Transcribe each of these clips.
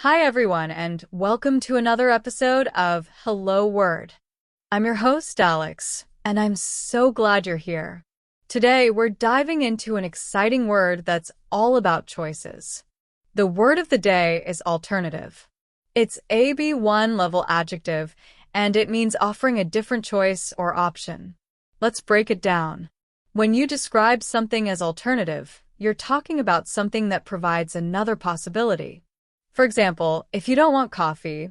Hi, everyone, and welcome to another episode of Hello Word. I'm your host, Alex, and I'm so glad you're here. Today, we're diving into an exciting word that's all about choices. The word of the day is alternative. It's a B1 level adjective, and it means offering a different choice or option. Let's break it down. When you describe something as alternative, you're talking about something that provides another possibility. For example, if you don't want coffee,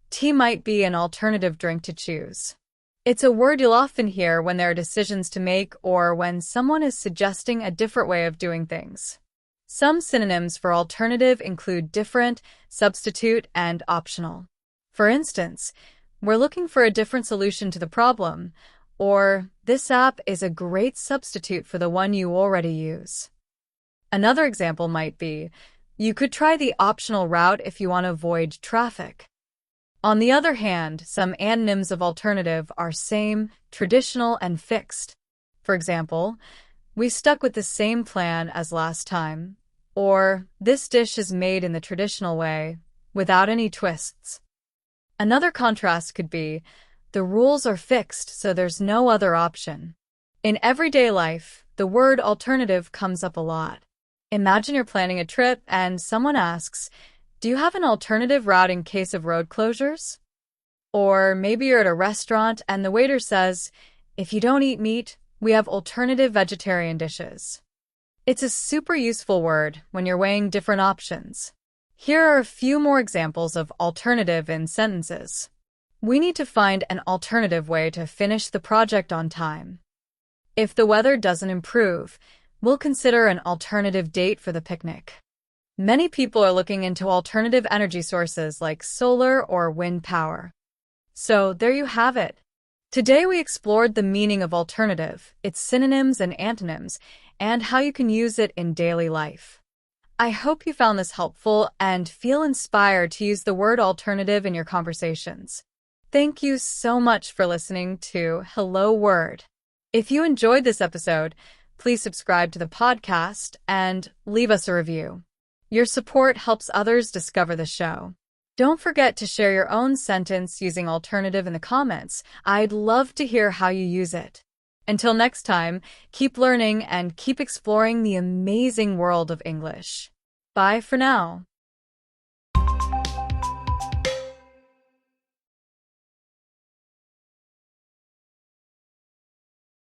tea might be an alternative drink to choose. It's a word you'll often hear when there are decisions to make or when someone is suggesting a different way of doing things. Some synonyms for alternative include different, substitute, and optional. For instance, we're looking for a different solution to the problem, or this app is a great substitute for the one you already use. Another example might be, you could try the optional route if you want to avoid traffic. On the other hand, some antonyms of alternative are same, traditional, and fixed. For example, we stuck with the same plan as last time, or this dish is made in the traditional way, without any twists. Another contrast could be, the rules are fixed, so there's no other option. In everyday life, the word alternative comes up a lot. Imagine you're planning a trip and someone asks, do you have an alternative route in case of road closures? Or maybe you're at a restaurant and the waiter says, if you don't eat meat, we have alternative vegetarian dishes. It's a super useful word when you're weighing different options. Here are a few more examples of alternative in sentences. We need to find an alternative way to finish the project on time. If the weather doesn't improve, we'll consider an alternative date for the picnic. Many people are looking into alternative energy sources like solar or wind power. So there you have it. Today we explored the meaning of alternative, its synonyms and antonyms, and how you can use it in daily life. I hope you found this helpful and feel inspired to use the word alternative in your conversations. Thank you so much for listening to Hello Word. If you enjoyed this episode, please subscribe to the podcast and leave us a review. Your support helps others discover the show. Don't forget to share your own sentence using alternative in the comments. I'd love to hear how you use it. Until next time, keep learning and keep exploring the amazing world of English. Bye for now.